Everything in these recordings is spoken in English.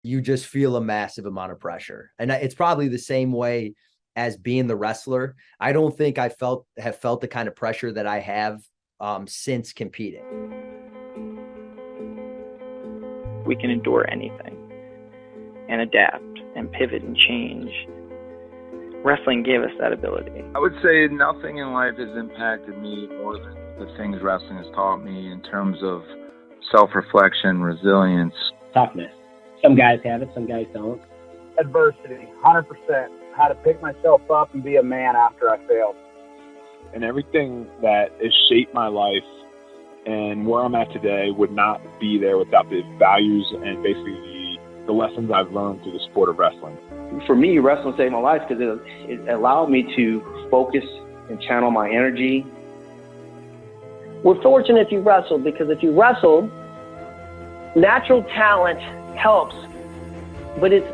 you just feel a massive amount of pressure. And it's probably the same way as being the wrestler. I don't think I have felt the kind of pressure that I have since competing. We can endure anything and adapt and pivot and change. Wrestling gave us that ability. I would say nothing in life has impacted me more than the things wrestling has taught me in terms of self-reflection, resilience. Toughness. Some guys have it, some guys don't. Adversity, 100%. How to pick myself up and be a man after I failed. And everything that has shaped my life and where I'm at today would not be there without the values and basically the lessons I've learned through the sport of wrestling. For me, wrestling saved my life because it allowed me to focus and channel my energy. We're fortunate if you wrestled, because if you wrestled, natural talent helps, but it's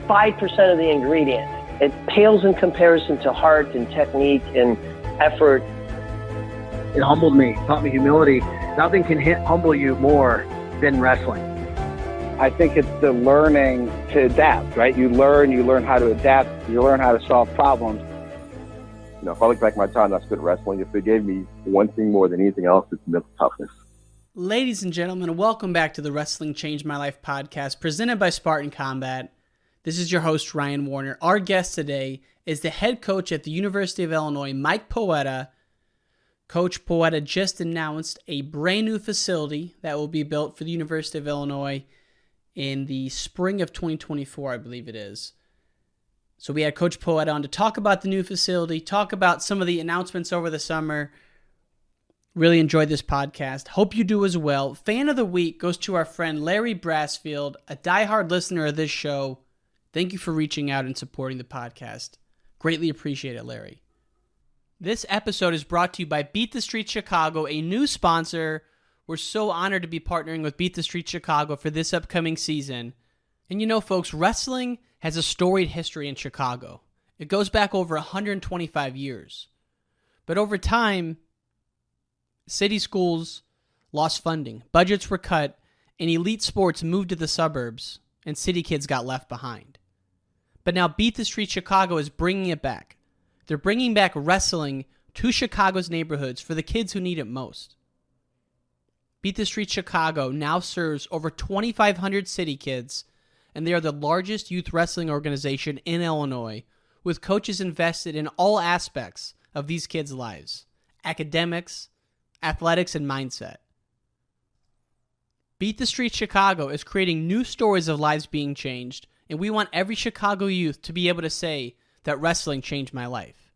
5% of the ingredient. It pales in comparison to heart and technique and effort. It humbled me, taught me humility. Nothing can humble you more than wrestling. I think it's the learning to adapt, right? You learn how to adapt, you learn how to solve problems. You know, if I look back at my time I spent wrestling, if it gave me one thing more than anything else, it's mental toughness. Ladies and gentlemen, welcome back to the Wrestling Changed My Life podcast presented by Spartan Combat. This is your host, Ryan Warner. Our guest today is the head coach at the University of Illinois, Mike Poeta. Coach Poeta just announced a brand new facility that will be built for the University of Illinois in the spring of 2024, I believe it is. So we had Coach Poeta on to talk about the new facility, talk about some of the announcements over the summer. Really enjoyed this podcast. Hope you do as well. Fan of the week goes to our friend Larry Brassfield, a diehard listener of this show. Thank you for reaching out and supporting the podcast. Greatly appreciate it, Larry. This episode is brought to you by Beat the Street Chicago, a new sponsor. We're so honored to be partnering with Beat the Street Chicago for this upcoming season. And you know, folks, wrestling has a storied history in Chicago. It goes back over 125 years. But over time, city schools lost funding, budgets were cut, and elite sports moved to the suburbs, and city kids got left behind. But now Beat the Street Chicago is bringing it back. They're bringing back wrestling to Chicago's neighborhoods for the kids who need it most. Beat the Street Chicago now serves over 2,500 city kids, and they are the largest youth wrestling organization in Illinois, with coaches invested in all aspects of these kids' lives: academics, athletics, and mindset. Beat the Street Chicago is creating new stories of lives being changed, and we want every Chicago youth to be able to say that wrestling changed my life.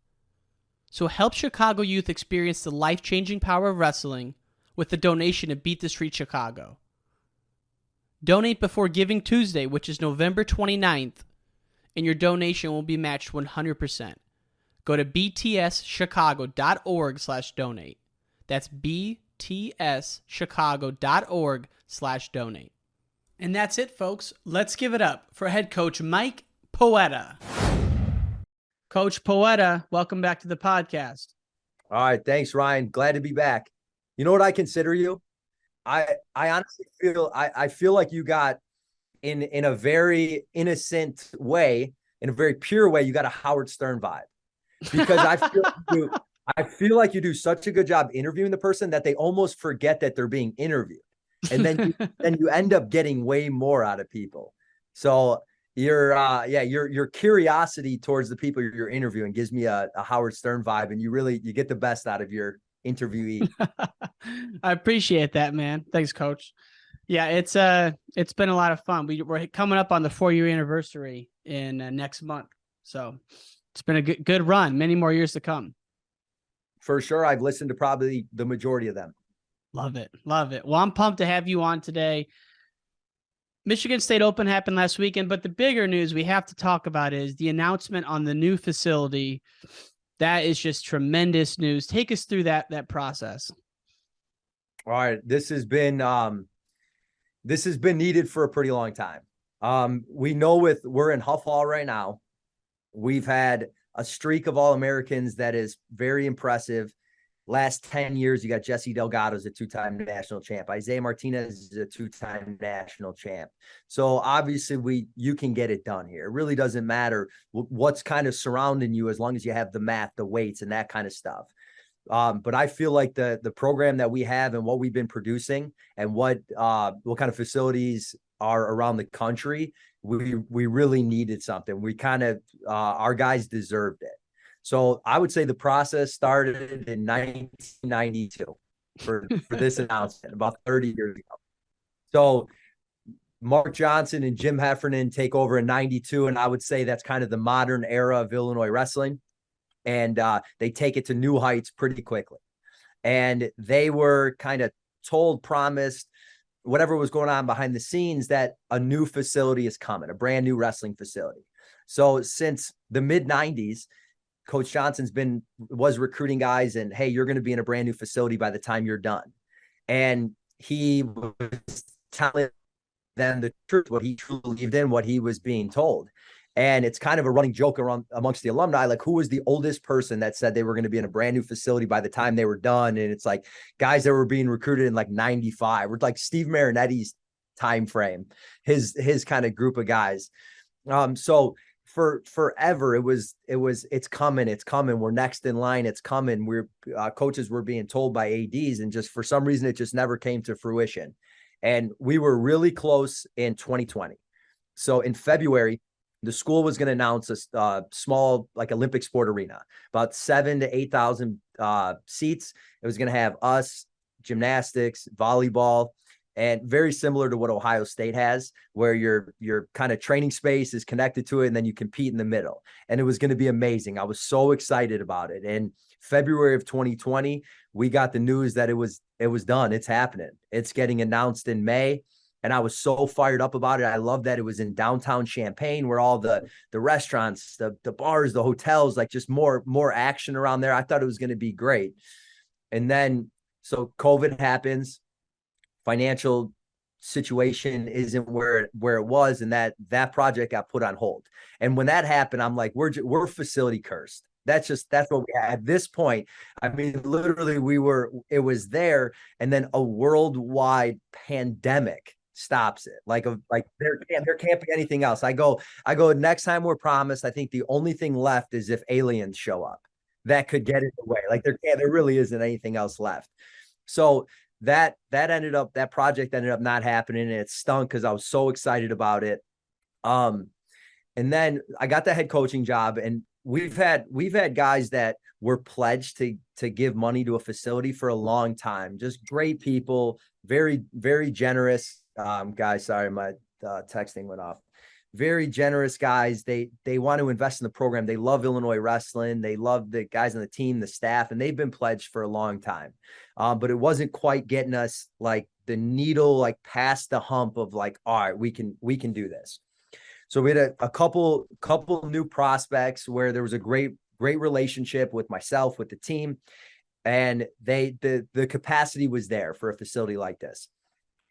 So help Chicago youth experience the life-changing power of wrestling with a donation to Beat the Street Chicago. Donate before Giving Tuesday, which is November 29th, and your donation will be matched 100%. Go to btschicago.org/donate. That's btschicago.org/donate. And that's it, folks. Let's give it up for head coach Mike Poeta. Coach Poeta, welcome back to the podcast. All right. Thanks, Ryan. Glad to be back. You know what I consider you? I honestly feel I feel like you got in a very innocent way, in a very pure way, you got a Howard Stern vibe. Because I feel like you do such a good job interviewing the person that they almost forget that they're being interviewed. And then you end up getting way more out of people. So your curiosity towards the people you're interviewing gives me a Howard Stern vibe, and you get the best out of your interviewee. I appreciate that, man. Thanks, Coach. Yeah, it's been a lot of fun. We're coming up on the 4-year anniversary in next month, so it's been a good run. Many more years to come. For sure, I've listened to probably the majority of them. Love it. Well, I'm pumped to have you on today. Michigan State Open happened last weekend, but the bigger news we have to talk about is the announcement on the new facility. That is just tremendous news. Take us through that process. All right. This has been needed for a pretty long time. We know we're in Huff Hall right now. We've had a streak of All-Americans that is very impressive. last 10 years, you got Jesse Delgado's a 2-time national champ. Isaiah Martinez is a 2-time national champ. So obviously you can get it done here. It really doesn't matter what's kind of surrounding you, as long as you have the mat, the weights, and that kind of stuff. But I feel like the program that we have and what we've been producing and what kind of facilities are around the country, we really needed something. We kind of our guys deserved it. So I would say the process started in 1992 for this announcement, about 30 years ago. So Mark Johnson and Jim Heffernan take over in 92, and I would say that's kind of the modern era of Illinois wrestling. And they take it to new heights pretty quickly. And they were kind of told, promised, whatever was going on behind the scenes, that a new facility is coming, a brand new wrestling facility. So since the mid 90s, Coach Johnson's was recruiting guys, and hey, you're going to be in a brand new facility by the time you're done. And he was telling them the truth, what he truly believed in, what he was being told. And it's kind of a running joke around amongst the alumni, like, who was the oldest person that said they were going to be in a brand new facility by the time they were done? And it's like guys that were being recruited in like 95, or like Steve Marinetti's time frame, his kind of group of guys. So for forever, it's coming. We're next in line. It's coming. Coaches were being told by ADs, and just for some reason, it just never came to fruition. And we were really close in 2020. So in February, the school was going to announce a small, like, Olympic sport arena, about 7,000 to 8,000 seats. It was going to have us, gymnastics, volleyball, and very similar to what Ohio State has, where your kind of training space is connected to it, and then you compete in the middle. And it was going to be amazing. I was so excited about it. And February of 2020, we got the news that it was done. It's happening. It's getting announced in May. And I was so fired up about it. I love that it was in downtown Champaign, where all the restaurants, the bars, the hotels, like, just more action around there. I thought it was going to be great. And then, so COVID happens, financial situation isn't where it was, and that project got put on hold. And when that happened, I'm like, we're facility cursed. That's what we had at this point. I mean, literally, it was there, and then a worldwide pandemic stops it. Like there can't be anything else. I go, next time we're promised, I think the only thing left is if aliens show up that could get in the way. Like, there really isn't anything else left. So that project ended up not happening, and it stunk because I was so excited about it. And then I got the head coaching job, and we've had guys that were pledged to give money to a facility for a long time. Just great people, very, very generous guys. Sorry, my texting went off. Very generous guys. They want to invest in the program. They love Illinois wrestling. They love the guys on the team, the staff, and they've been pledged for a long time. But it wasn't quite getting us, like, the needle, like, past the hump of, like, all right, we can do this. So we had a couple new prospects where there was a great relationship with myself, with the team, and the capacity was there for a facility like this.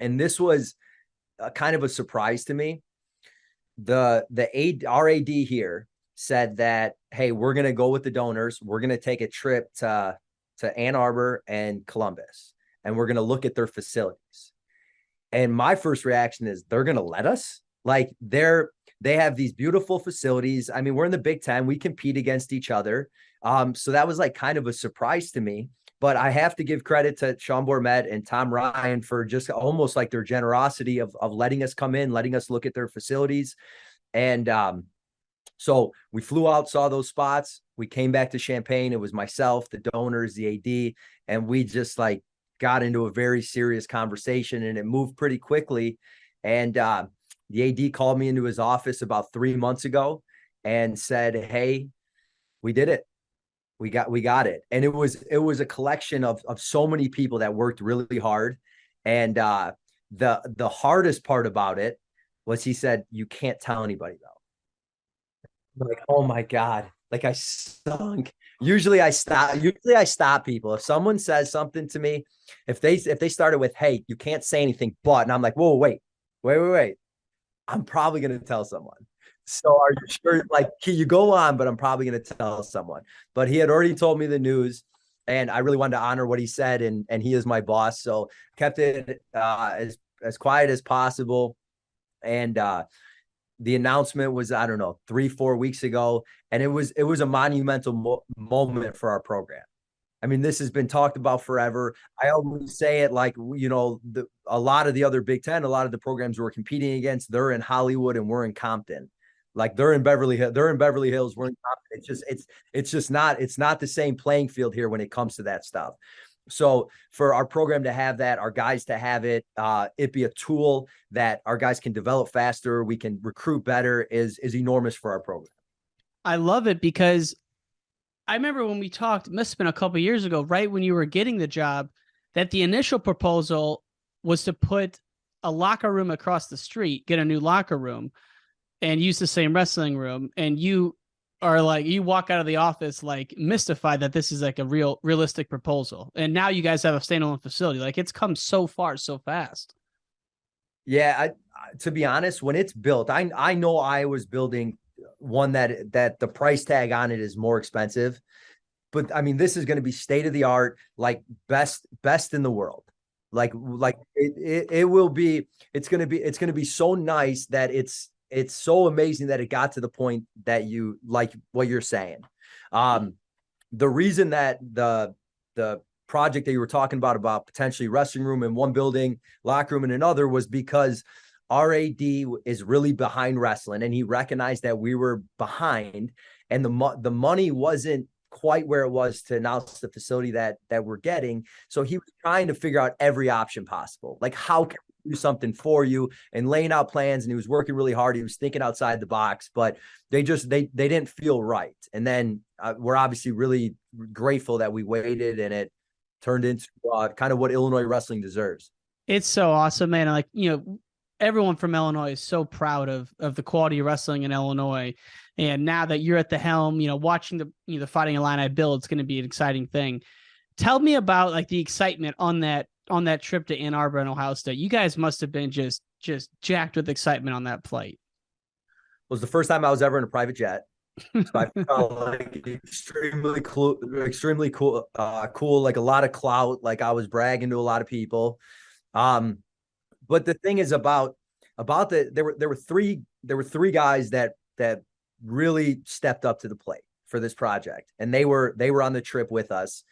And this was kind of a surprise to me. Our AD here said that, hey, we're going to go with the donors. We're going to take a trip to Ann Arbor and Columbus, and we're going to look at their facilities. And my first reaction is, they're going to let us? Like, they have these beautiful facilities. I mean, we're in the Big Ten. We compete against each other. So that was, like, kind of a surprise to me. But I have to give credit to Sean Bourmet and Tom Ryan for just almost, like, their generosity of letting us come in, letting us look at their facilities. And so we flew out, saw those spots. We came back to Champaign. It was myself, the donors, the AD, and we just, like, got into a very serious conversation, and it moved pretty quickly. And the AD called me into his office about 3 months ago and said, hey, we did it. We got it. And it was a collection of so many people that worked really hard. And the hardest part about it was, he said, you can't tell anybody, though. I'm like, oh my God. Like, I stunk. Usually I stop people. If someone says something to me, if they started with, hey, you can't say anything, but, and I'm like, whoa, wait. I'm probably going to tell someone. So are you sure? Like, you go on, but I'm probably going to tell someone. But he had already told me the news. and I really wanted to honor what he said, and he is my boss, so kept it as quiet as possible. And the announcement was, I don't know, 3-4 weeks ago, and it was a monumental moment for our program. I mean, this has been talked about forever. I always say it like, a lot of the other Big Ten, a lot of the programs we're competing against, they're in Hollywood and we're in Compton. Like they're in Beverly Hills, we're in Compton. It's not the same playing field here when it comes to that stuff. So for our program to have that, our guys to have it, it be a tool that our guys can develop faster, we can recruit better, is enormous for our program. I love it because I remember when we talked, it must have been a couple of years ago, right when you were getting the job, that the initial proposal was to put a locker room across the street, get a new locker room, and use the same wrestling room. And you are like, you walk out of the office like mystified that this is like a realistic proposal. And now you guys have a standalone facility. Like it's come so far so fast. Yeah, to be honest, when it's built, I know I was building one that the price tag on it is more expensive, but I mean, this is going to be state of the art, like best in the world. Like it will be, it's going to be so nice that it's so amazing that it got to the point that you like what you're saying. The reason that the project that you were talking about potentially wrestling room in one building, locker room in another, was because our AD is really behind wrestling, and he recognized that we were behind, and the money wasn't quite where it was to announce the facility that we're getting. So he was trying to figure out every option possible. Like, how can we do something for you, and laying out plans, and he was working really hard. He was thinking outside the box, but they didn't feel right. And then we're obviously really grateful that we waited, and it turned into kind of what Illinois wrestling deserves. It's so awesome, man. Like, everyone from Illinois is so proud of the quality of wrestling in Illinois. And now that you're at the helm, watching the Fighting Illini build, it's going to be an exciting thing. Tell me about like the excitement on that trip to Ann Arbor and Ohio State. You guys must have been just jacked with excitement on that flight. It was the first time I was ever in a private jet. So I felt like extremely cool, like a lot of clout. Like I was bragging to a lot of people. But the thing is about there were three guys that really stepped up to the plate for this project, and they were on the trip with us.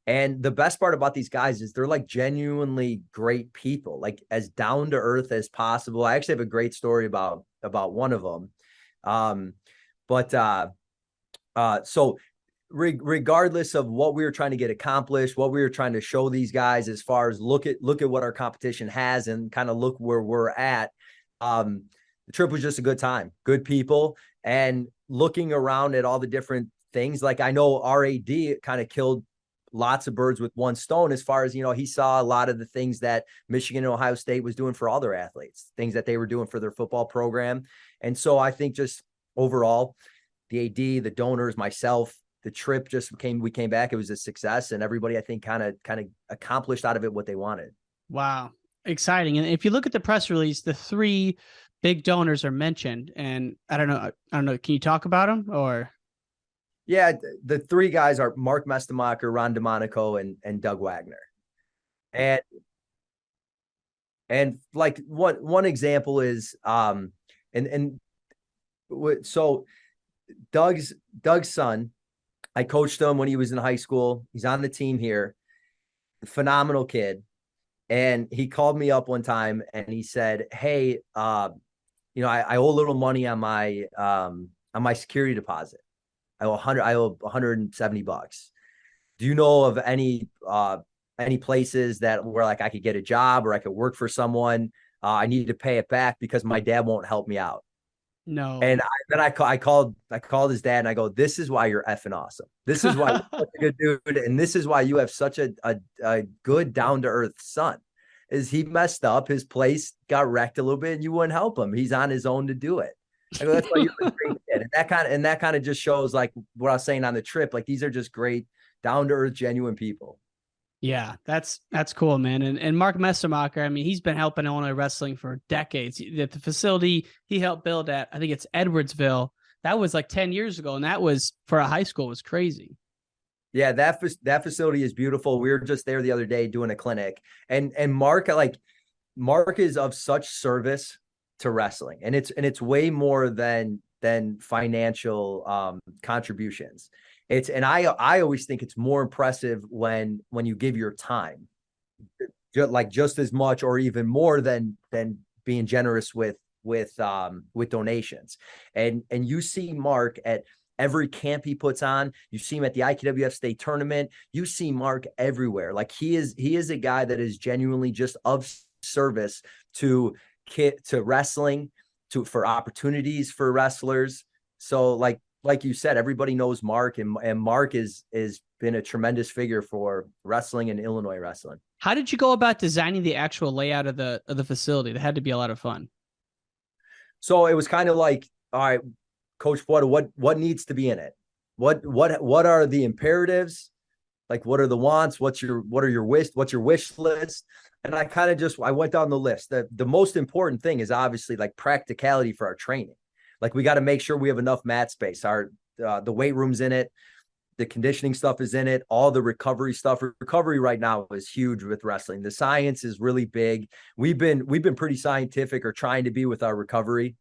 And the best part about these guys is they're like genuinely great people, like as down to earth as possible. I actually have a great story about one of them. So regardless of what we were trying to get accomplished, what we were trying to show these guys as far as look at what our competition has and kind of look where we're at, the trip was just a good time, good people, and looking around at all the different things. Like I know our AD kind of killed lots of birds with one stone as far as, he saw a lot of the things that Michigan and Ohio State was doing for all their athletes, things that they were doing for their football program. And so I think just overall, the AD, the donors, myself, the trip we came back. It was a success, and everybody, I think, kind of accomplished out of it what they wanted. Wow. Exciting. And if you look at the press release, the three big donors are mentioned, and I don't know. Can you talk about them or? Yeah. The three guys are Mark Mestemacher, Ron DeMonico, and Doug Wagner. And like one example is, so Doug's son, I coached him when he was in high school. He's on the team here. Phenomenal kid. And he called me up one time and he said, "Hey, I owe a little money on my security deposit. I owe $170. Do you know of any places where like I could get a job or I could work for someone? I need to pay it back because my dad won't help me out." No. And then I called his dad and I go, "This is why you're effing awesome. This is why you're such a good dude. And this is why you have such a good down to earth son. Is he messed up. His place got wrecked a little bit and you wouldn't help him. He's on his own to do it." I go, "That's why you're a great kid." And that kind of just shows like what I was saying on the trip. Like these are just great down to earth, genuine people. Yeah, that's cool, man. And Mark Mestemacher, I mean, he's been helping Illinois wrestling for decades. At the facility he helped build at, I think it's Edwardsville, that was like 10 years ago. And that was for a high school, was crazy. Yeah, that facility is beautiful. We were just there the other day doing a clinic, and Mark is of such service to wrestling, and it's way more than financial contributions. I always think it's more impressive when you give your time, just as much or even more than being generous with donations. And you see Mark at every camp he puts on. You see him at the IKWF state tournament. You see Mark everywhere. Like he is a guy that is genuinely just of service to wrestling, for opportunities for wrestlers. So like you said, everybody knows Mark, and Mark is been a tremendous figure for wrestling and Illinois wrestling. How did you go about designing the actual layout of the facility? That had to be a lot of fun. So it was kind of like, all right, Coach Poeta, what needs to be in it? What are the imperatives? Like, what are the wants? What's your wish list? And I went down the list. The most important thing is obviously like practicality for our training. Like, we got to make sure we have enough mat space. The weight room's in it. The conditioning stuff is in it. All the recovery stuff. Recovery right now is huge with wrestling. The science is really big. We've been pretty scientific, or trying to be, with our recovery.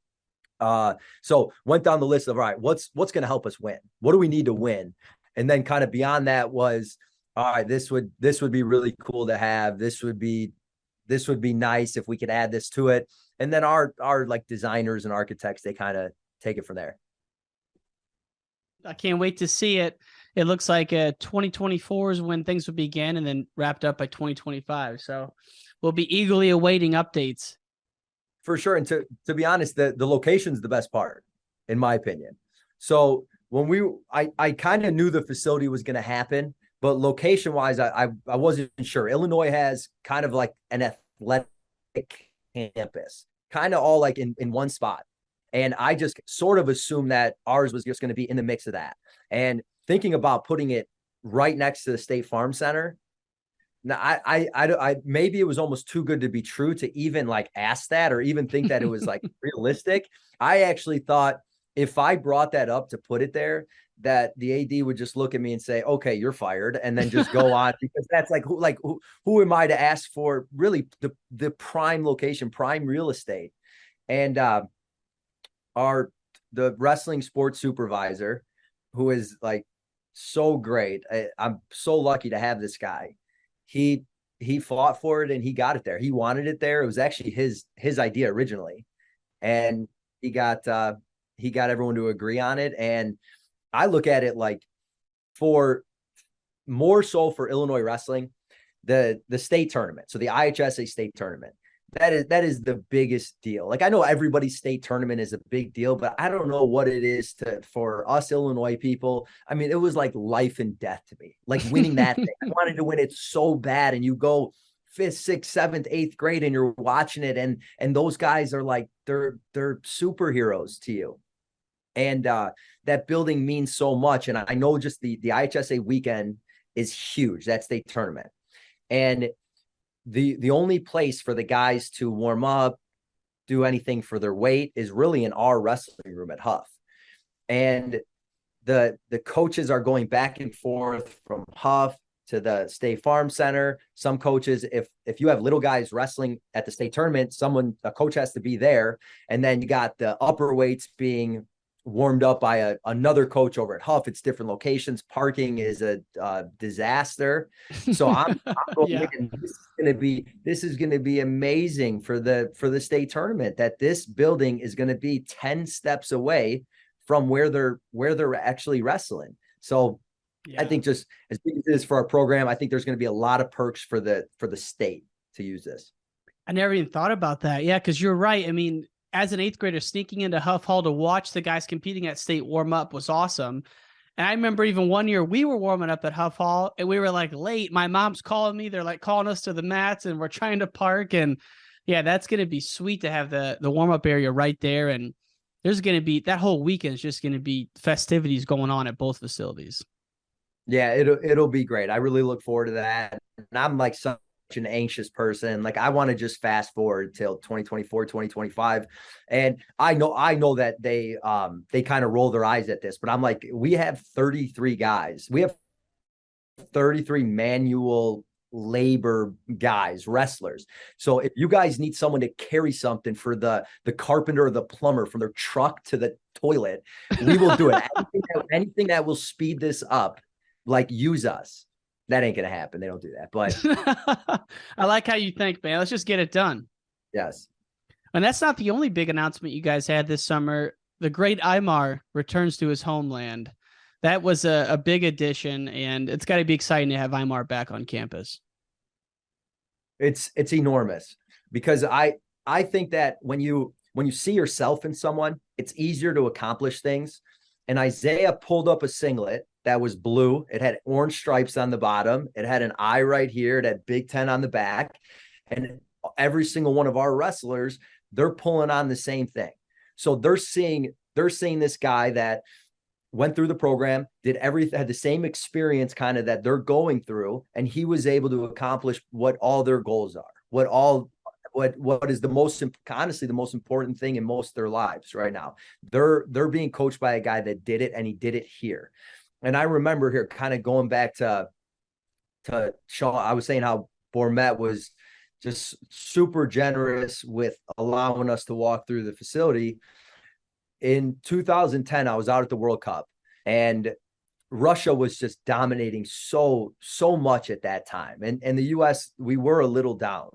So went down the list of, all right, what's going to help us win? What do we need to win? And then kind of beyond that was, all right, this would be really cool to have. This would be nice if we could add this to it. And then our like designers and architects, they kind of take it from there. I can't wait to see it. It looks like 2024 is when things will begin, and then wrapped up by 2025. So we'll be eagerly awaiting updates. For sure. And to be honest, the location's the best part, in my opinion. So when I kind of knew the facility was going to happen, but location wise, I wasn't sure. Illinois has kind of like an athletic campus, kind of all like in one spot. And I just sort of assumed that ours was just going to be in the mix of that. And thinking about putting it right next to the State Farm Center, now I maybe it was almost too good to be true to even like ask that, or even think that it was like realistic. I actually thought if I brought that up to put it there, that the AD would just look at me and say, okay, you're fired, and then just go on, because that's who am I to ask for really the prime location, prime real estate. And the wrestling sports supervisor, who is like so great. I'm so lucky to have this guy. He fought for it, and he got it there. He wanted it there. It was actually his idea originally, and he got everyone to agree on it. And I look at it like, for more so for Illinois wrestling, the state tournament. So the IHSA state tournament, that is the biggest deal. Like, I know everybody's state tournament is a big deal, but I don't know what it is for us Illinois people. I mean, it was like life and death to me, like winning that thing. I wanted to win it so bad. And you go 5th, 6th, 7th, 8th grade, and you're watching it. And those guys are like, they're superheroes to you. And that building means so much. And I know just the IHSA weekend is huge, that state tournament. And the only place for the guys to warm up, do anything for their weight, is really in our wrestling room at Huff. And the coaches are going back and forth from Huff to the State Farm Center. Some coaches, if you have little guys wrestling at the state tournament, a coach has to be there. And then you got the upper weights being warmed up by another coach over at Huff. It's different locations. Parking is a disaster. So I'm going, yeah. This is going to be amazing for the state tournament, that this building is going to be 10 steps away from where they're actually wrestling. So yeah. I think just as big as it is for our program, I think there's going to be a lot of perks for the state to use this. I never even thought about that. Yeah, because you're right. I mean, as an 8th grader, sneaking into Huff Hall to watch the guys competing at state warm up was awesome. And I remember even one year we were warming up at Huff Hall, and we were like late. My mom's calling me. They're like calling us to the mats, and we're trying to park. And yeah, that's going to be sweet to have the warm up area right there. And there's going to be, that whole weekend is just going to be festivities going on at both facilities. Yeah, it'll be great. I really look forward to that. And I'm like such an anxious person. Like, I want to just fast forward till 2024, 2025. And I know that they kind of roll their eyes at this, but I'm like, we have 33 guys. We have 33 manual labor guys, wrestlers. So if you guys need someone to carry something for the carpenter or the plumber from their truck to the toilet, we will do it. anything that will speed this up, like, use us. That ain't gonna happen. They don't do that. But I like how you think, man. Let's just get it done. yes. And that's not the only big announcement you guys had this summer. The great Aymar returns to his homeland. That was a big addition, and it's got to be exciting to have Aymar back on campus. It's enormous, because I think that when you see yourself in someone, it's easier to accomplish things. And Isaiah pulled up a singlet that was blue. It had orange stripes on the bottom. It had an eye right here. It had Big Ten on the back. And every single one of our wrestlers, they're pulling on the same thing. So they're seeing this guy that went through the program, did everything, had the same experience kind of that they're going through, and he was able to accomplish what all their goals are, what is the most, honestly, the most important thing in most of their lives right now. They're being coached by a guy that did it, and he did it here. And I remember here, kind of going back to Sean, I was saying how Bourmet was just super generous with allowing us to walk through the facility. In 2010, I was out at the World Cup, and Russia was just dominating so much at that time. And the US, we were a little down.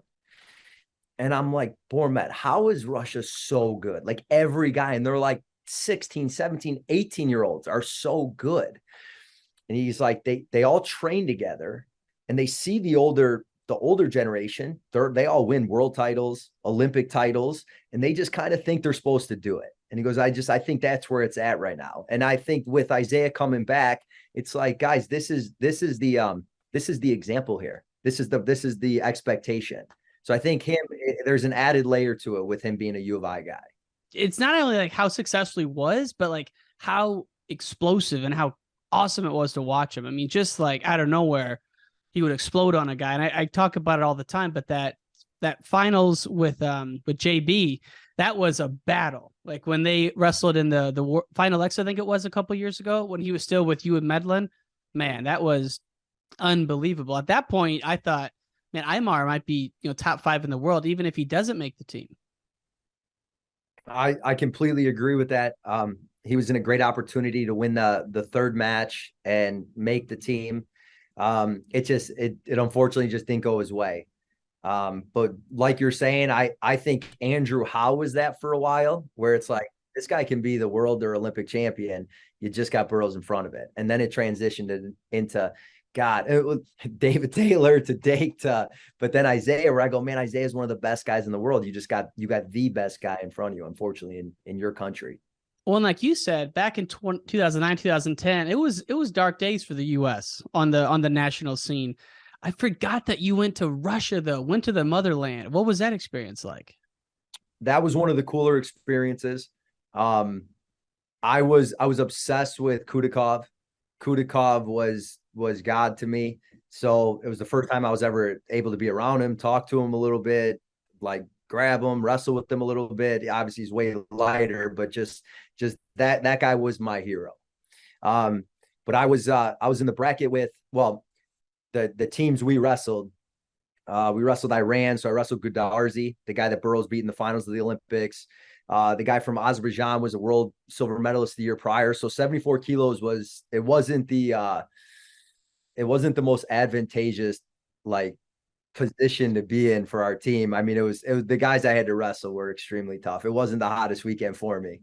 And I'm like, Bourmet, how is Russia so good? Like, every guy, and they're like 16, 17, 18-year-olds are so good. And he's like, they all train together, and they see the older generation. They all win world titles, Olympic titles, and they just kind of think they're supposed to do it. And he goes, I think that's where it's at right now. And I think with Isaiah coming back, it's like, guys, this is the example here. This is the expectation. So I think there's an added layer to it with him being a U of I guy. It's not only like how successful he was, but like how explosive and how awesome it was to watch him. I mean, just like out of nowhere, he would explode on a guy. And I talk about it all the time, but that finals with JB, that was a battle. Like when they wrestled in the Final X, I think it was a couple years ago, when he was still with you and Medlin, man, that was unbelievable. At that point, I thought, man, Aymar might be, top 5 in the world, even if he doesn't make the team. I completely agree with that. He was in a great opportunity to win the third match and make the team. It unfortunately just didn't go his way. But like you're saying, I think Andrew Howe was that for a while, where it's like, this guy can be the world or Olympic champion. You just got Burroughs in front of it. And then it transitioned into David Taylor to Dake but then Isaiah, where I go, man, Isaiah is one of the best guys in the world. You got the best guy in front of you, unfortunately, in your country. Well, and like you said, back in 2009, 2010, it was dark days for the U.S. on the national scene. I forgot that you went to Russia, though, went to the motherland. What was that experience like? That was one of the cooler experiences. I was obsessed with Kudakov. Kudakov was God to me. So it was the first time I was ever able to be around him, talk to him a little bit, like grab him, wrestle with him a little bit. Obviously he's way lighter, but just that guy was my hero. But I was in the bracket with, the teams we wrestled Iran. So I wrestled Gudarzi, the guy that Burroughs beat in the finals of the Olympics. The guy from Azerbaijan was a world silver medalist the year prior. So 74 kilos wasn't the most advantageous position to be in for our team. I mean, it was the guys I had to wrestle were extremely tough. It wasn't the hottest weekend for me.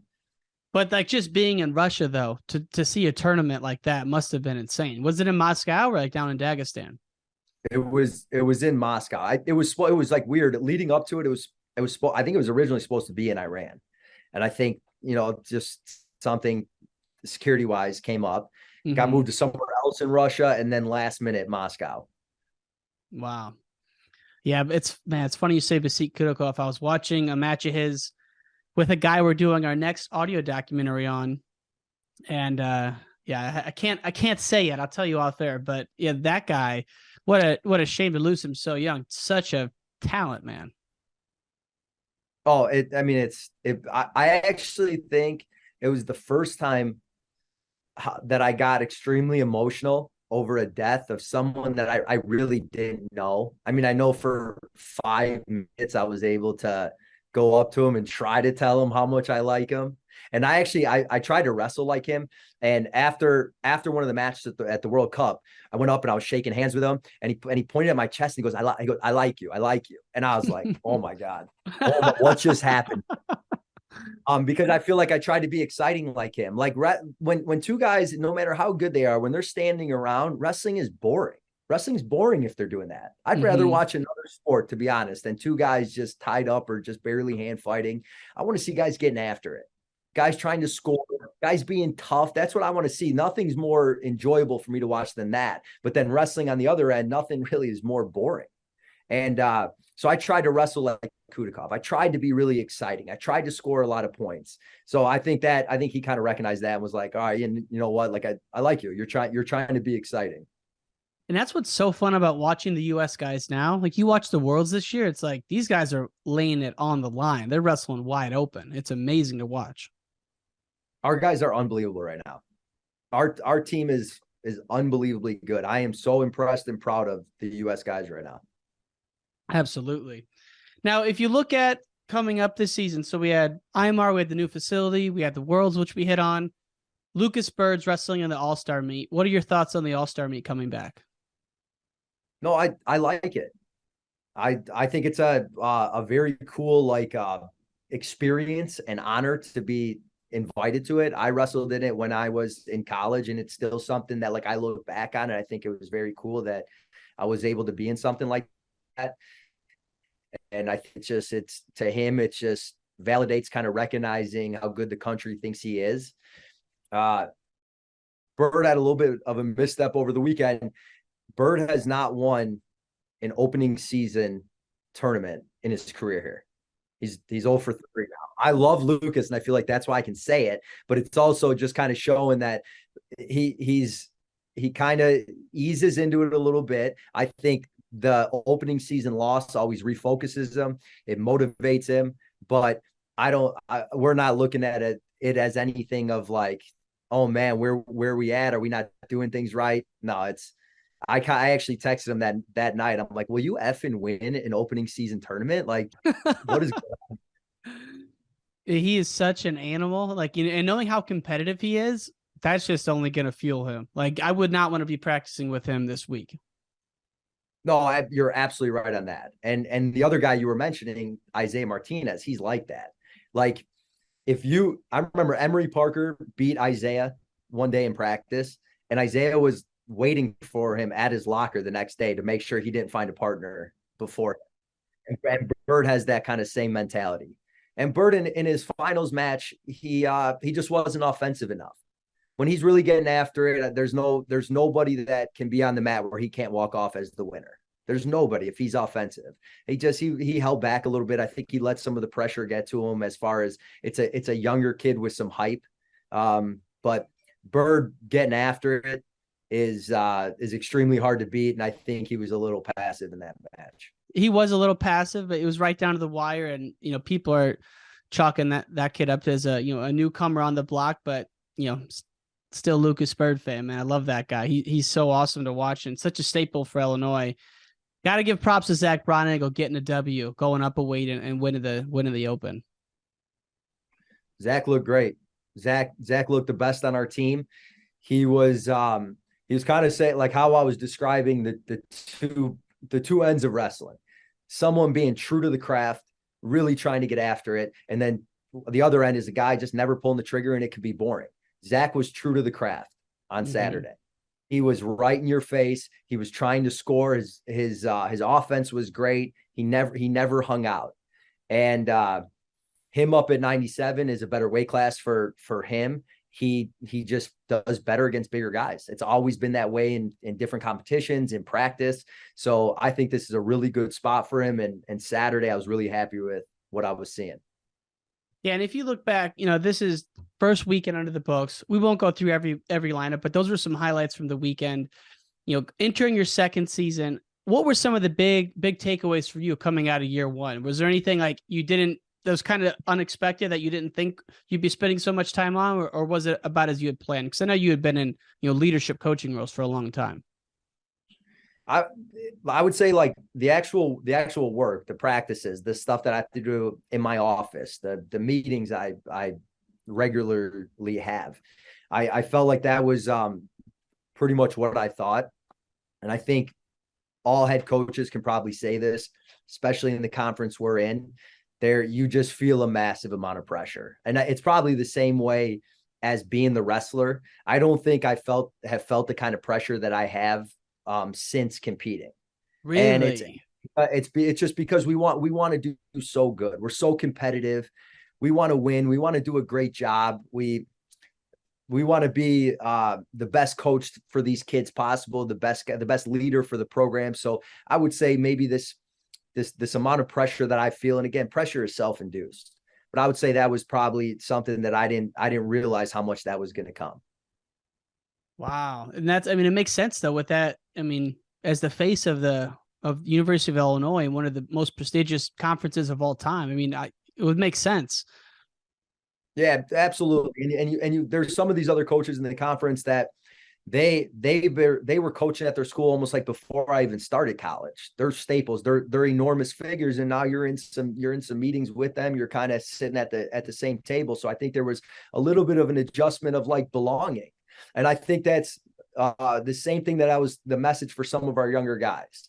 But just being in Russia, though, to see a tournament like that must have been insane. Was it in Moscow or down in Dagestan? It was in Moscow. It was weird. Leading up to it, I think it was originally supposed to be in Iran. And I think, just something security wise came up, got moved to somewhere else in Russia, and then last minute Moscow. Wow. Yeah, it's funny you say Vasek Kudakov. I was watching a match of his with a guy we're doing our next audio documentary on. And I can't say it. I'll tell you off air, but yeah, that guy, what a shame to lose him so young. Such a talent, man. Oh, I actually think it was the first time that I got extremely emotional over a death of someone that I really didn't know. I mean, I know for 5 minutes I was able to go up to him and try to tell him how much I like him. And I tried to wrestle like him. And after one of the matches at the World Cup, I went up and I was shaking hands with him, and he pointed at my chest and he goes, I like you. And I was like, oh my God, what just happened? Because I feel like I tried to be exciting like him. Like when two guys, no matter how good they are, when they're standing around, wrestling is boring. Wrestling's boring if they're doing that. I'd rather watch another sport, to be honest, than two guys just tied up or just barely hand fighting. I want to see guys getting after it. Guys trying to score, guys being tough. That's what I want to see. Nothing's more enjoyable for me to watch than that. But then wrestling on the other end, nothing really is more boring. And so I tried to wrestle like Kudikov. I tried to be really exciting. I tried to score a lot of points. So I think he kind of recognized that and was like, all right, and you know what? Like, I like you. You're trying to be exciting. And that's what's so fun about watching the U.S. guys now. Like, you watch the Worlds this year, it's like these guys are laying it on the line. They're wrestling wide open. It's amazing to watch. Our guys are unbelievable right now. Our team is unbelievably good. I am so impressed and proud of the U.S. guys right now. Absolutely. Now, if you look at coming up this season, so we had Imar, we had the new facility, we had the Worlds, which we hit on. Lucas Bird's wrestling in the All-Star meet. What are your thoughts on the All-Star meet coming back? No, I like it. I think it's a very cool experience and honor to be invited to it. I wrestled in it when I was in college, and it's still something that I look back on, and I think it was very cool that I was able to be in something like that. And I think it's to him, it just validates kind of recognizing how good the country thinks he is. Bird had a little bit of a misstep over the weekend. Bird has not won an opening season tournament in his career here. He's 0 for 3 now. I love Lucas, and I feel like that's why I can say it, but it's also just kind of showing that he kind of eases into it a little bit. I think the opening season loss always refocuses him. It motivates him, but we're not looking at it as anything of like, oh man, where we at? Are we not doing things right? No, I actually texted him that night. I'm like, will you effing win an opening season tournament? Like, what is going on? He is such an animal. And knowing how competitive he is, that's just only going to fuel him. Like, I would not want to be practicing with him this week. No, you're absolutely right on that. And the other guy you were mentioning, Isaiah Martinez, he's like that. Like, I remember Emery Parker beat Isaiah one day in practice, and Isaiah was waiting for him at his locker the next day to make sure he didn't find a partner before. And Bird has that kind of same mentality. And Bird in his finals match, he just wasn't offensive enough. When he's really getting after it, there's nobody that can be on the mat where he can't walk off as the winner. There's nobody if he's offensive. He held back a little bit. I think he let some of the pressure get to him as far as it's a younger kid with some hype. But Bird getting after it is extremely hard to beat, and I think he was a little passive in that match. He was a little passive, but it was right down to the wire, and people are chalking that kid up as a newcomer on the block, but still Lucas Bird fan, man. I love that guy. He's so awesome to watch and such a staple for Illinois. Got to give props to Zach Bronigo getting a W, going up a weight and winning the Open. Zach looked great. Zach looked the best on our team. He was kind of saying, like how I was describing the two ends of wrestling. Someone being true to the craft, really trying to get after it, and then the other end is a guy just never pulling the trigger, and it could be boring. Zach was true to the craft on Saturday. He was right in your face. He was trying to score. His offense was great. He never hung out. And him up at 97 is a better weight class for him. He just does better against bigger guys. It's always been that way in different competitions, in practice. So I think this is a really good spot for him. And Saturday, I was really happy with what I was seeing. Yeah, and if you look back, this is first weekend under the books. We won't go through every lineup, but those were some highlights from the weekend. Entering your second season, what were some of the big takeaways for you coming out of year one? Was there anything like you didn't that was kind of unexpected that you didn't think you'd be spending so much time on, or was it about as you had planned? Because I know you had been in, leadership coaching roles for a long time. I would say like the actual work, the practices, the stuff that I have to do in my office, the meetings I regularly have. I felt like that was pretty much what I thought. And I think all head coaches can probably say this, especially in the conference we're in. There, you just feel a massive amount of pressure. And it's probably the same way as being the wrestler. I don't think have felt the kind of pressure that I have since competing. Really? And it's just because we want to do so good. We're so competitive. We want to win. We want to do a great job. We want to be the best coach for these kids possible, the best leader for the program. So I would say maybe this amount of pressure that I feel, and again, pressure is self-induced, but I would say that was probably something that I didn't realize how much that was going to come. Wow. And it makes sense though with that. As the face of University of Illinois, one of the most prestigious conferences of all time, it would make sense. Yeah, absolutely. And you there's some of these other coaches in the conference that they were coaching at their school almost like before I even started college. They're staples. They're enormous figures, and now you're in some meetings with them. You're kind of sitting at the same table. So I think there was a little bit of an adjustment of like belonging, and I think that's the same thing that was the message for some of our younger guys.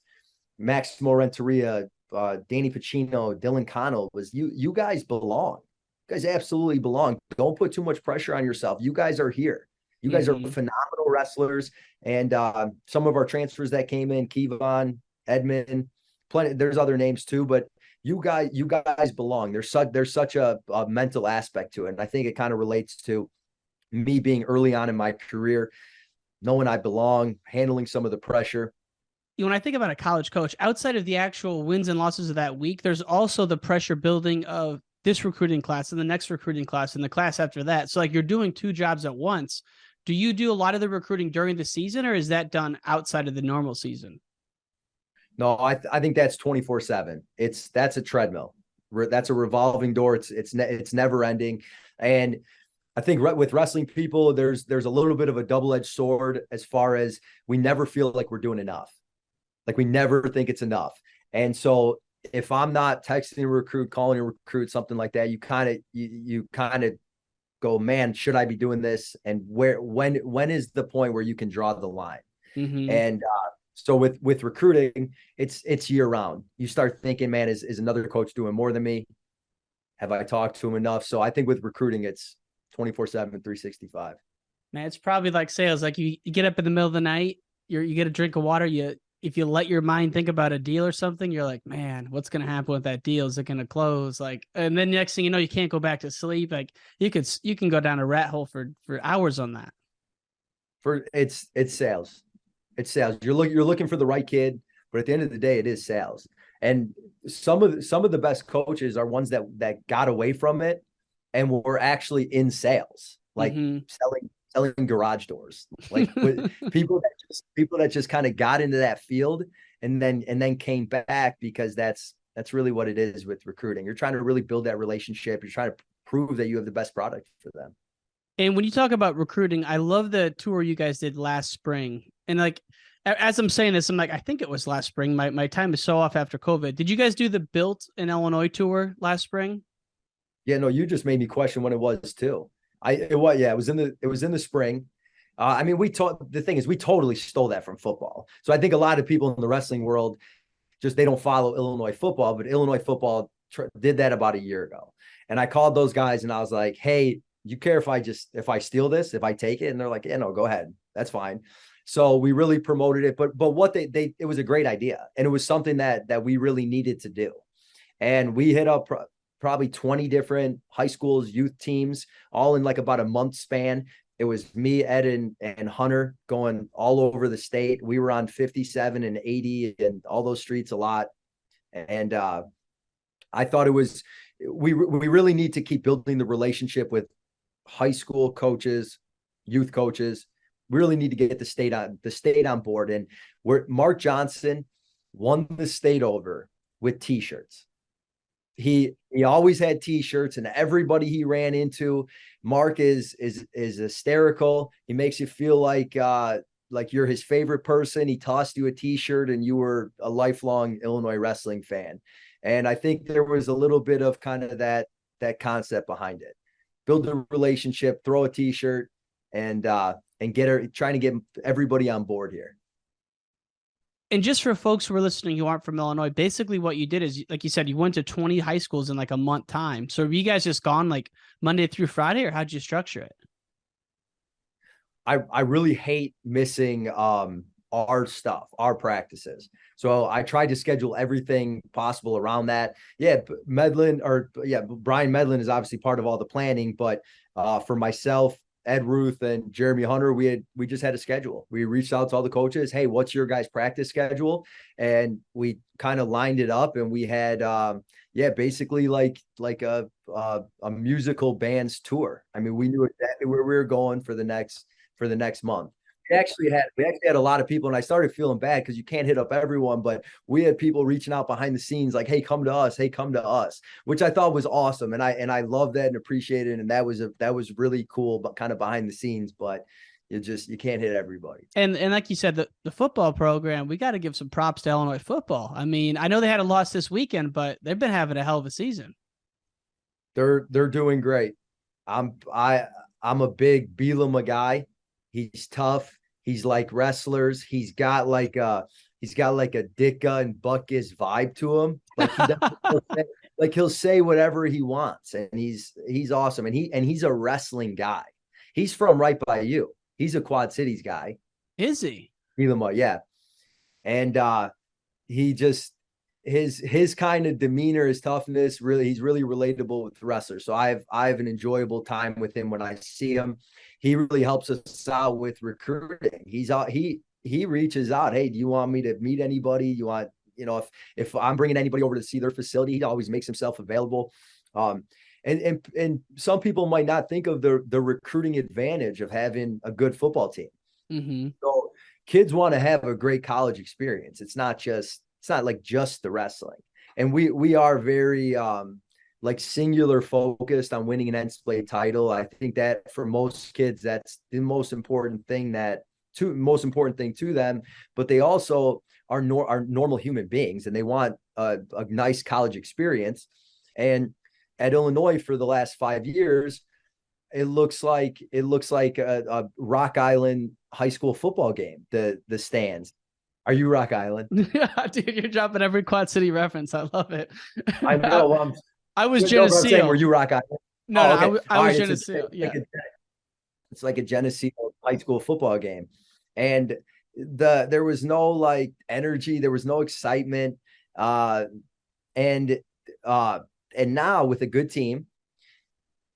Maximo Renteria, Danny Pacino, Dylan Connell was you guys belong. You guys absolutely belong. Don't put too much pressure on yourself. You guys are here. You guys are phenomenal wrestlers. And some of our transfers that came in, Kevon, Edmund, plenty. There's other names too, but you guys belong. There's such a mental aspect to it. And I think it kind of relates to me being early on in my career, knowing I belong, handling some of the pressure. When I think about a college coach, outside of the actual wins and losses of that week, there's also the pressure building of this recruiting class and the next recruiting class and the class after that. So like you're doing two jobs at once. Do you do a lot of the recruiting during the season, or is that done outside of the normal season? No, I think that's 24/7. That's a treadmill. That's a revolving door. It's never ending. And I think with wrestling people, there's a little bit of a double-edged sword as far as we never feel like we're doing enough. Like we never think it's enough. And so if I'm not texting a recruit, calling a recruit, something like that, you kind of go, man, should I be doing this? And when is the point where you can draw the line? Mm-hmm. And so with recruiting, it's year round. You start thinking, man, is another coach doing more than me? Have I talked to him enough? So I think with recruiting, it's 24/7, 365. Man, it's probably like sales. Like you get up in the middle of the night, you get a drink of water, if you let your mind think about a deal or something, you're like, man, what's going to happen with that deal? Is it going to close? Like, and then next thing you know, you can't go back to sleep. Like you can go down a rat hole for hours on that. It's sales. It's sales. You're looking for the right kid, but at the end of the day, it is sales. And some of the best coaches are ones that got away from it and were actually in sales, like selling garage doors, like people that just kind of got into that field and then came back, because that's really what it is with recruiting. You're trying to really build that relationship. You're trying to prove that you have the best product for them. And when you talk about recruiting, I love the tour you guys did last spring. And like, as I'm saying this, I'm like, I think it was last spring. My time is so off after COVID. Did you guys do the Built in Illinois tour last spring? Yeah, no, you just made me question when it was too. It was in the spring. The thing is, we totally stole that from football. So I think a lot of people in the wrestling world they don't follow Illinois football, but Illinois football did that about a year ago. And I called those guys and I was like, hey, you care if I steal this, if I take it? And they're like, yeah, no, go ahead. That's fine. So we really promoted it, but what it was a great idea. And it was something that we really needed to do. And we hit up probably 20 different high schools, youth teams, all in like about a month span. It was me, Ed, and Hunter going all over the state. We were on 57 and 80 and all those streets a lot. And I thought we really need to keep building the relationship with high school coaches, youth coaches. We really need to get the state on board. And Mark Johnson won the state over with T-shirts. he always had t-shirts, and everybody he ran into, Mark is hysterical. He makes you feel like you're his favorite person. He tossed you a t-shirt and you were a lifelong Illinois wrestling fan. And I think there was a little bit of kind of that concept behind it. Build a relationship, throw a t-shirt, and trying to get everybody on board here. And just for folks who are listening who aren't from Illinois, basically what you did is, like you said, you went to 20 high schools in like a month time. So were you guys just gone like Monday through Friday, or how'd you structure it? I really hate missing our stuff, our practices. So I tried to schedule everything possible around that. Yeah, Brian Medlin is obviously part of all the planning, but for myself, Ed Ruth, and Jeremy Hunter, we just had a schedule. We reached out to all the coaches. Hey, what's your guys' practice schedule? And we kind of lined it up, and we had basically like a musical band's tour. I mean, we knew exactly where we were going for the next month. We actually had a lot of people, and I started feeling bad because you can't hit up everyone, but we had people reaching out behind the scenes like, hey, come to us, which I thought was awesome. And I love that and appreciate it. And that was really cool, but kind of behind the scenes, but you can't hit everybody. And like you said, the football program, we got to give some props to Illinois football. I mean, I know they had a loss this weekend, but they've been having a hell of a season. They're doing great. I'm a big Bielema guy. He's tough. He's like wrestlers. He's got like a Dicka and Buckus vibe to him. Like he'll say whatever he wants, and he's awesome. And he's a wrestling guy. He's from right by you. He's a Quad Cities guy. Is he? Bielema, yeah. And he just his kind of demeanor, his toughness, he's really relatable with wrestlers. So I have an enjoyable time with him when I see him. He really helps us out with recruiting. He reaches out. Hey, do you want me to meet anybody? You want, if I'm bringing anybody over to see their facility, he always makes himself available. And some people might not think of the recruiting advantage of having a good football team. Mm-hmm. So kids want to have a great college experience. It's not like just the wrestling. And we are very singular focused on winning an NCAA title. I think that for most kids, that's the most important thing to them, but they also are normal human beings, and they want a nice college experience. And at Illinois for the last 5 years, it looks like a Rock Island high school football game. The stands. Are you Rock Island? Yeah, dude, you're dropping every Quad City reference. I love it. I know. I was Geneseo. Were you Rock Island? No, okay. I was Geneseo. Yeah. It's like a Geneseo high school football game. And there was no like energy. There was no excitement. And now with a good team,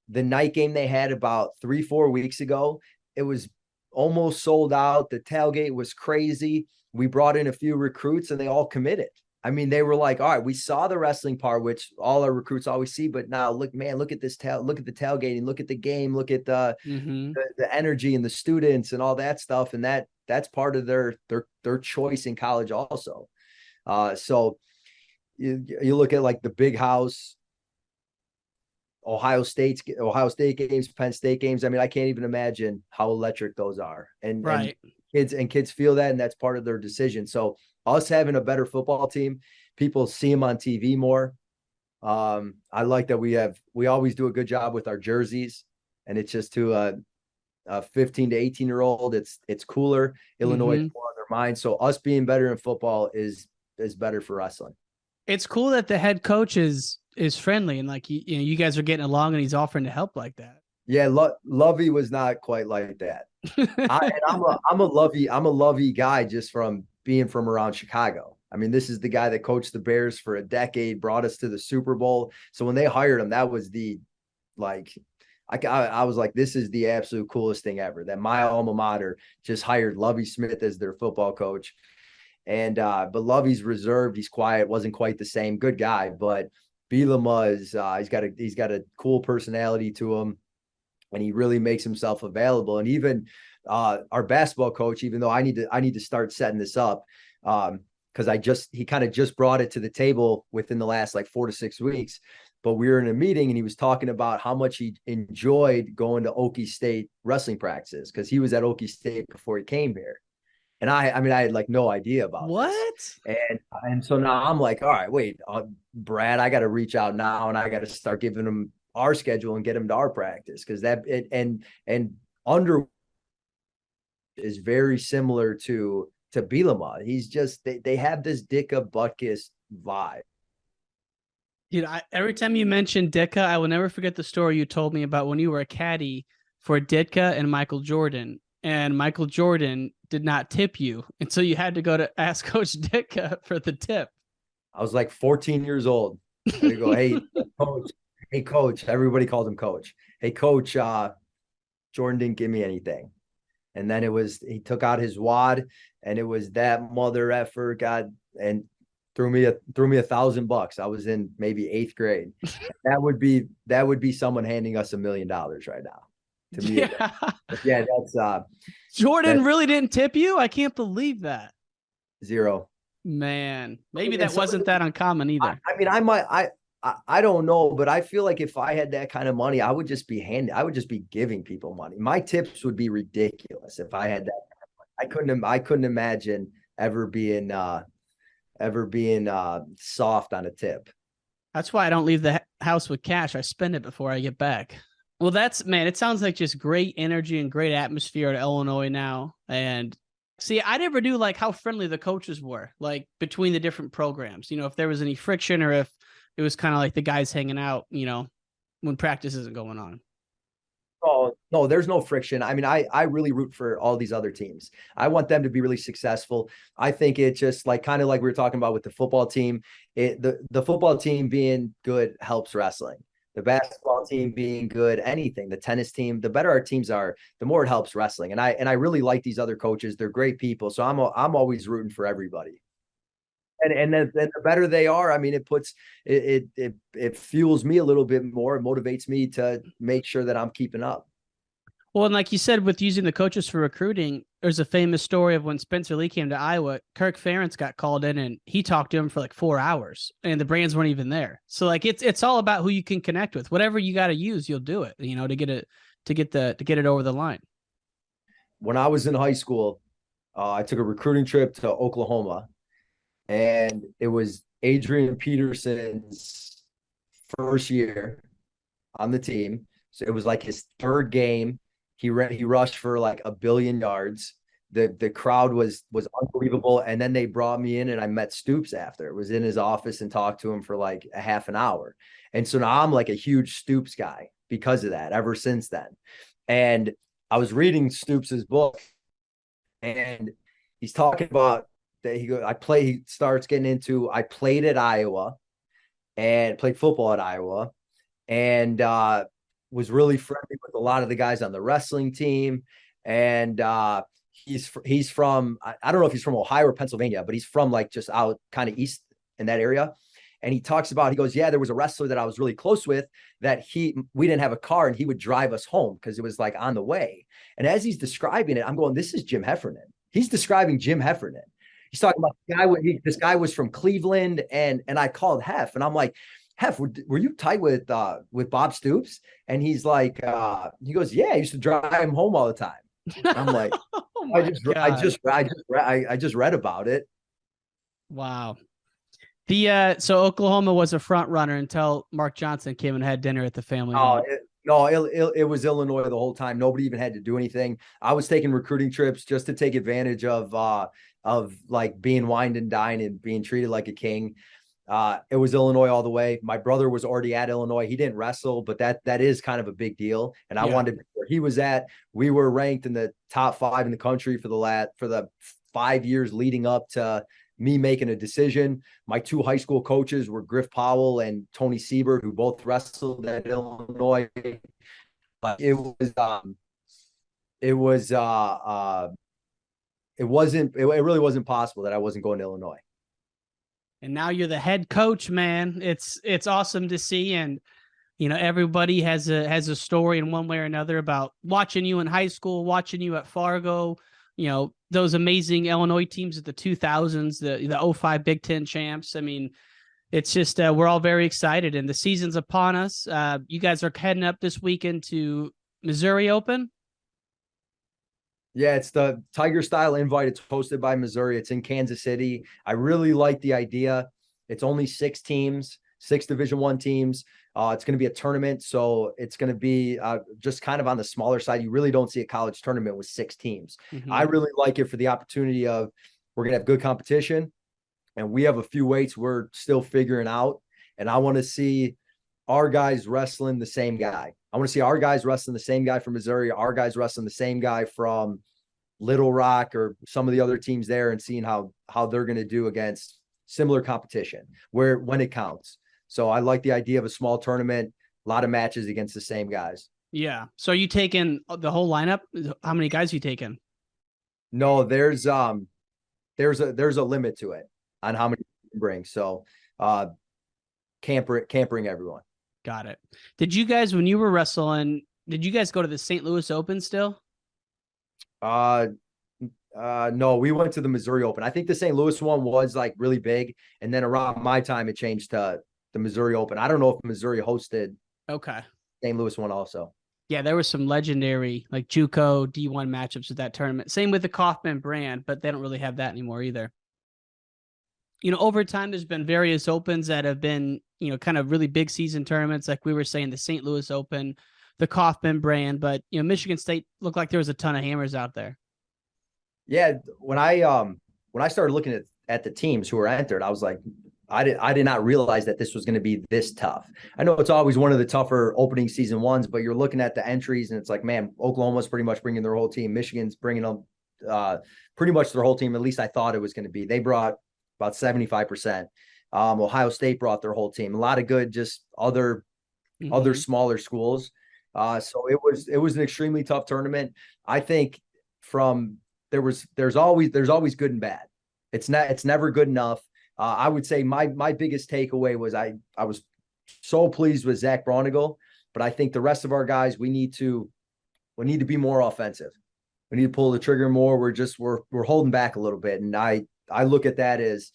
the night game they had about 3-4 weeks ago, it was almost sold out. The tailgate was crazy. We brought in a few recruits and they all committed. I mean, they were like, all right, we saw the wrestling part, which all our recruits always see, but now look at this look at the tailgating, look at the game, look at the energy and the students and all that stuff. And that's part of their choice in college also. So you look at like the Big House, Ohio State games, Penn State games. I mean, I can't even imagine how electric those are. And right. And kids feel that, and that's part of their decision. So us having a better football team, people see them on TV more. I like that we always do a good job with our jerseys, and it's just to a 15 to 18-year-old, it's cooler. Illinois is more on their mind. So us being better in football is better for wrestling. It's cool that the head coach is friendly, and like you guys are getting along, and he's offering to help like that. Yeah, Lovey was not quite like that. I'm a Lovey guy just from being from around Chicago. I mean, this is the guy that coached the Bears for a decade, brought us to the Super Bowl. So when they hired him, that was I was like, this is the absolute coolest thing ever, that my alma mater just hired Lovey Smith as their football coach. And but Lovey's reserved, he's quiet, wasn't quite the same, good guy, but Bielema is he's got a cool personality to him, and he really makes himself available. And even our basketball coach, even though I need to start setting this up, because he kind of just brought it to the table within the last like 4 to 6 weeks. But we were in a meeting and he was talking about how much he enjoyed going to Okie State wrestling practices because he was at Okie State before he came here. And I mean, I had like no idea about what. And so now I'm like, all right, wait, Brad, I got to reach out now and I got to start giving him our schedule and get him to our practice because and under is very similar to Bielema. He's just they have this Ditka Butkus vibe. Dude, every time you mention Ditka, I will never forget the story you told me about when you were a caddy for Ditka and Michael Jordan. And Michael Jordan did not tip you. And so you had to go to ask Coach Ditka for the tip. I was like 14 years old. I go, hey, coach. Everybody called him coach. Hey, coach, Jordan didn't give me anything. And then he took out his wad and it was that mother effer and threw me $1,000. I was in maybe 8th grade. That would be someone handing us $1 million right now. To me, yeah, that's Jordan really didn't tip you. I can't believe that. 0. Man, maybe that wasn't that uncommon either. I mean, I don't know, but I feel like if I had that kind of money, I would just be giving people money. My tips would be ridiculous if I had that. I couldn't imagine ever being soft on a tip. That's why I don't leave the house with cash. I spend it before I get back. Well, it sounds like just great energy and great atmosphere at Illinois now. And see, I never knew like how friendly the coaches were, like between the different programs, if there was any friction or if it was kind of like the guys hanging out, when practice isn't going on. Oh, no, there's no friction. I mean, I really root for all these other teams. I want them to be really successful. I think it just like kind of like we were talking about with the football team, the football team being good helps wrestling. The basketball team being good, anything, the tennis team, the better our teams are, the more it helps wrestling. And I really like these other coaches. They're great people. So I'm always rooting for everybody. And then the better they are, I mean, it fuels me a little bit more. It motivates me to make sure that I'm keeping up. Well, and like you said, with using the coaches for recruiting, there's a famous story of when Spencer Lee came to Iowa, Kirk Ferentz got called in and he talked to him for like 4 hours and the brands weren't even there. So like, it's all about who you can connect with. Whatever you got to use, you'll do it, to get it over the line. When I was in high school, I took a recruiting trip to Oklahoma and it was Adrian Peterson's first year on the team. So it was like his 3rd game. He rushed for like 1 billion yards. The crowd was unbelievable. And then they brought me in and I met Stoops after. It was in his office and talked to him for like a half an hour. And so now I'm like a huge Stoops guy because of that ever since then. And I was reading Stoops's book and he's talking about that he starts getting into, I played at Iowa and played football at Iowa and was really friendly with a lot of the guys on the wrestling team. And he's from, I don't know if he's from Ohio or Pennsylvania, but he's from like just out kind of east in that area. And he talks about, he goes, yeah, there was a wrestler that I was really close with that we didn't have a car and he would drive us home because it was like on the way. And as he's describing it, I'm going, this is Jim Heffernan. He's describing Jim Heffernan. He's talking about this guy was from Cleveland and I called Hef and I'm like, Hef, were you tight with Bob Stoops? And he's like, he goes, yeah, I used to drive him home all the time. I'm like, oh I just read about it. Wow. So Oklahoma was a front runner until Mark Johnson came and had dinner at the family. It was Illinois the whole time. Nobody even had to do anything. I was taking recruiting trips just to take advantage of like being wined and dined and being treated like a king. It was Illinois all the way. My brother was already at Illinois. He didn't wrestle, but that is kind of a big deal. And I wanted to be where he was at. We were ranked in the top 5 in the country for the 5 years leading up to me making a decision. My 2 high school coaches were Griff Powell and Tony Siebert, who both wrestled at Illinois. But it really wasn't possible that I wasn't going to Illinois. And now you're the head coach, man. It's awesome to see. And, everybody has a story in one way or another about watching you in high school, watching you at Fargo, those amazing Illinois teams of the 2000s, the 05 Big Ten champs. I mean, it's just we're all very excited, and the season's upon us. You guys are heading up this weekend to Missouri Open. Yeah, it's the Tiger Style Invite. It's hosted by Missouri. It's in Kansas City. I really like the idea. It's only 6 teams, 6 Division I teams. It's going to be a tournament, so it's going to be just kind of on the smaller side. You really don't see a college tournament with 6 teams. Mm-hmm. I really like it for the opportunity of we're going to have good competition, and we have a few weights we're still figuring out, and I want to see our guys wrestling the same guy. I want to see our guys wrestling the same guy from Missouri, our guys wrestling the same guy from Little Rock or some of the other teams there, and seeing how they're going to do against similar competition when it counts. So I like the idea of a small tournament, a lot of matches against the same guys. Yeah. So are you taking the whole lineup? How many guys are you taking? No, there's a limit to it on how many you can bring. So can't bring everyone. Got it. Did you guys, when you were wrestling, did you guys go to the St. Louis Open still? No, we went to the Missouri Open. I think the St. Louis one was like really big, and then around my time it changed to the Missouri Open. I don't know if Missouri hosted St. Louis one also. Yeah, there was some legendary like JUCO D1 matchups with that tournament. Same with the Kaufman brand, but they don't really have that anymore either. Over time, there's been various opens that have been, kind of really big season tournaments. Like we were saying, the St. Louis Open, the Kaufman brand, but, Michigan State looked like there was a ton of hammers out there. Yeah. When I started looking at the teams who were entered, I was like, I did not realize that this was going to be this tough. I know it's always one of the tougher opening season ones, but you're looking at the entries and it's like, man, Oklahoma's pretty much bringing their whole team. Michigan's bringing them pretty much their whole team. At least I thought it was going to be. They brought about 75%. Ohio State brought their whole team. A lot of good, just other smaller schools. So it was an extremely tough tournament. I think there's always good and bad. It's never good enough. I would say my biggest takeaway was I was so pleased with Zach Bronigal, but I think the rest of our guys, we need to be more offensive. We need to pull the trigger more. We're holding back a little bit. And I look at that as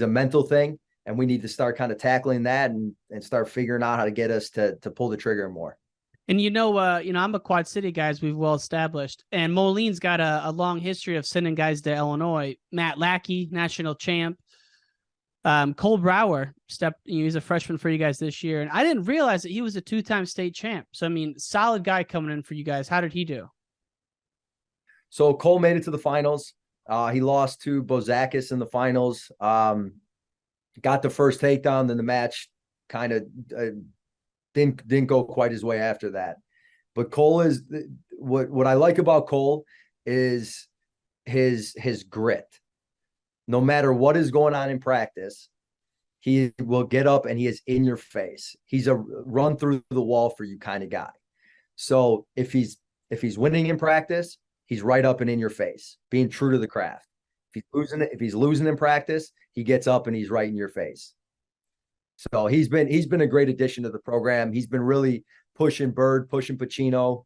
a mental thing, and we need to start kind of tackling that and start figuring out how to get us to pull the trigger more. And I'm a Quad City guy, as we've well established, and Moline's got a long history of sending guys to Illinois. Matt Lackey, national champ. Cole Brower he's a freshman for you guys this year. And I didn't realize that he was a 2-time state champ. So, I mean, solid guy coming in for you guys. How did he do? So Cole made it to the finals. He lost to Bozakis in the finals. Got the first takedown, then the match kind of didn't go quite his way after that. But Cole is what I like about Cole is his grit. No matter what is going on in practice, he will get up and he is in your face. He's a run through the wall for you kind of guy. So if he's winning in practice, he's right up and in your face, being true to the craft. If he's losing in practice, he gets up and he's right in your face. So he's been a great addition to the program. He's been really pushing Bird, pushing Pacino,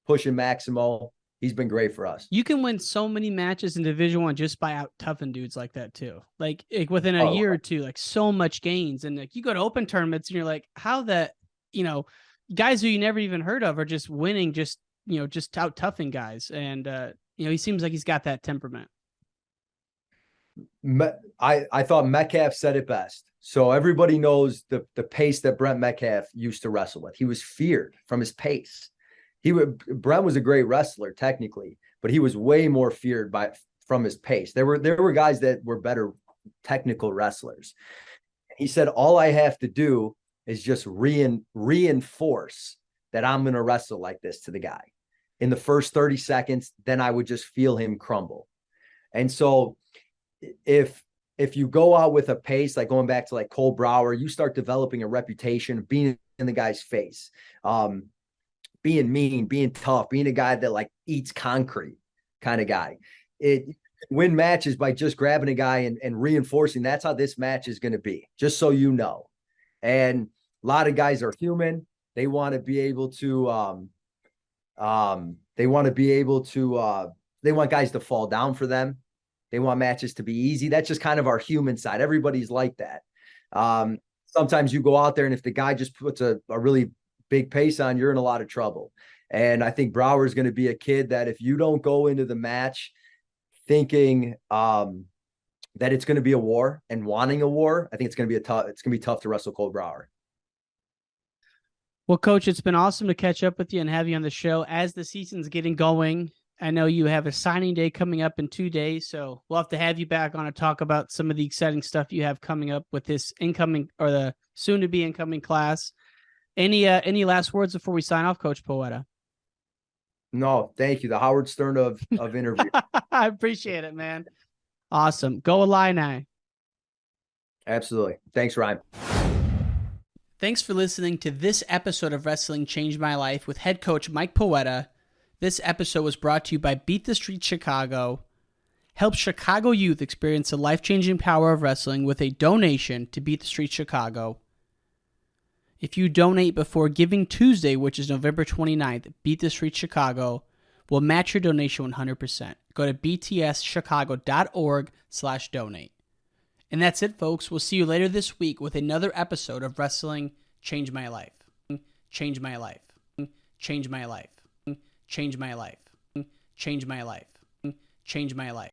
pushing Maximo. He's been great for us. You can win so many matches in Division I just by out toughing dudes like that too. Like within a year or two, like so much gains. And like you go to open tournaments and you're like, how that, guys who you never even heard of are just winning, just out toughing guys. And he seems like he's got that temperament. I thought Metcalf said it best. So everybody knows the pace that Brent Metcalf used to wrestle with. He was feared from his pace. Brent was a great wrestler technically, but he was way more feared from his pace. There were guys that were better technical wrestlers. He said, all I have to do is just reinforce that I'm going to wrestle like this to the guy in the first 30 seconds. Then I would just feel him crumble. And so if you go out with a pace, like going back to like Cole Brower, you start developing a reputation of being in the guy's face, being mean, being tough, being a guy that like eats concrete kind of guy. Win matches by just grabbing a guy and reinforcing. That's how this match is going to be, just so you know. And a lot of guys are human. They want to be able to They want guys to fall down for them. They want matches to be easy. That's just kind of our human side. Everybody's like that. Sometimes you go out there, and if the guy just puts a really big pace on, you're in a lot of trouble. And I think Brower is going to be a kid that if you don't go into the match thinking that it's going to be a war and wanting a war, I think it's going to be tough to wrestle Cole Brower. Well, Coach, it's been awesome to catch up with you and have you on the show. As the season's getting going, I know you have a signing day coming up in 2 days, so we'll have to have you back on to talk about some of the exciting stuff you have coming up with this incoming or the soon-to-be incoming class. Any last words before we sign off, Coach Poeta? No, thank you. The Howard Stern of interview. I appreciate it, man. Awesome. Go Illini. Absolutely. Thanks, Ryan. Thanks for listening to this episode of Wrestling Changed My Life with head coach Mike Poeta. This episode was brought to you by Beat the Street Chicago. Help Chicago youth experience the life-changing power of wrestling with a donation to Beat the Street Chicago. If you donate before Giving Tuesday, which is November 29th, Beat the Street Chicago will match your donation 100%. Go to btschicago.org/donate. And that's it, folks. We'll see you later this week with another episode of Wrestling Change My Life. Change my life. Change my life. Change my life. Change my life. Change my life.